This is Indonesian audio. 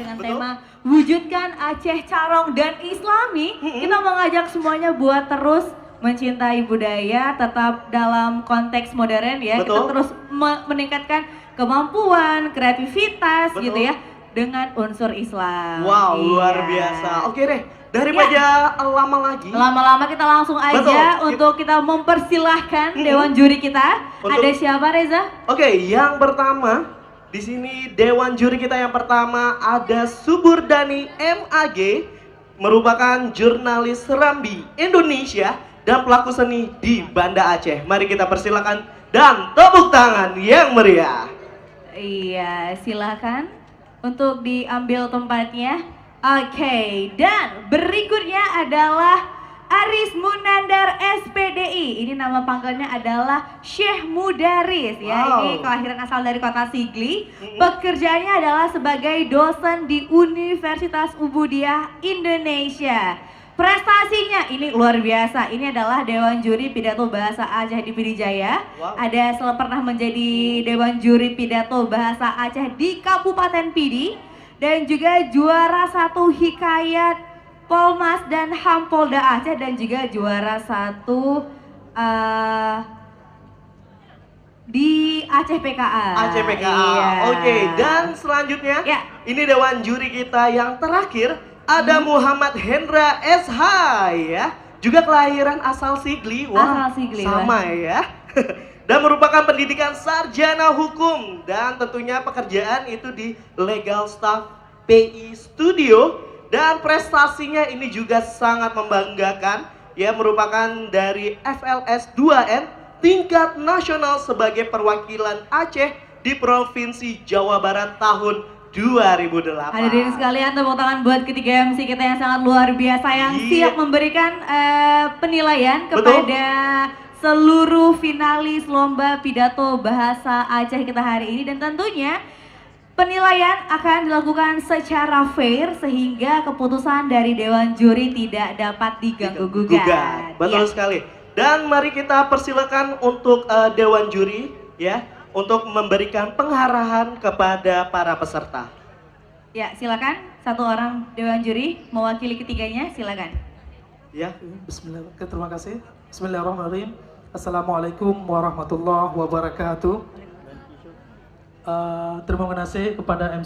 dengan Betul. tema Wujudkan Aceh Carong dan Islami. Kita mengajak semuanya buat terus mencintai budaya, tetap dalam konteks modern ya. Betul. Kita terus meningkatkan kemampuan, kreativitas Betul. gitu ya dengan unsur Islam. Wow, luar Iya. biasa. Oke deh, daripada lama lagi. Lama-lama kita langsung aja Betul. untuk kita mempersilahkan dewan juri kita. Untuk- Ada siapa Reza? Oke, yang pertama di sini dewan juri kita yang pertama ada Suburdani MAG, merupakan jurnalis Serambi Indonesia dan pelaku seni di Banda Aceh. Mari kita persilakan dan tepuk tangan yang meriah. Iya, silakan untuk diambil tempatnya. Oke, dan berikutnya adalah Aris Munandar SPDI. Ini nama panggilannya adalah Syekh Mudaris ya. Wow. Ini kelahiran asal dari kota Sigli. Pekerjaannya adalah sebagai dosen di Universitas Ubudiyah Indonesia. Prestasinya ini luar biasa. Ini adalah Dewan Juri Pidato Bahasa Aceh di Pidijaya. Wow. Ada pernah menjadi Dewan Juri Pidato Bahasa Aceh di Kabupaten Pidi. Dan juga juara 1 Hikayat Polmas dan Hampolda Aceh, dan juga juara 1 di Aceh PKA. Aceh PKA. Iya. Oke, dan selanjutnya Ya. ini dewan juri kita yang terakhir ada Muhammad Hendra SH ya. Juga kelahiran asal Sigli. Wah, Asal Sigli, sama ya. Dan merupakan pendidikan sarjana hukum dan tentunya pekerjaan itu di Legal Staff PI Studio. Dan prestasinya ini juga sangat membanggakan ya, merupakan dari FLS 2N tingkat nasional sebagai perwakilan Aceh di Provinsi Jawa Barat tahun 2008. Hadirin sekalian, tepuk tangan buat ketiga MC kita yang sangat luar biasa yang Iya. siap memberikan penilaian Betul. kepada seluruh finalis lomba pidato bahasa Aceh kita hari ini. Dan tentunya penilaian akan dilakukan secara fair sehingga keputusan dari dewan juri tidak dapat diganggu gugat. Betul Ya. sekali. Dan mari kita persilakan untuk dewan juri ya, untuk memberikan pengarahan kepada para peserta. Ya, silakan satu orang dewan juri mewakili ketiganya, silakan. Ya. Bismillah, terima kasih. Bismillahirrahmanirrahim. Assalamualaikum warahmatullahi wabarakatuh. Terima kasih kepada MC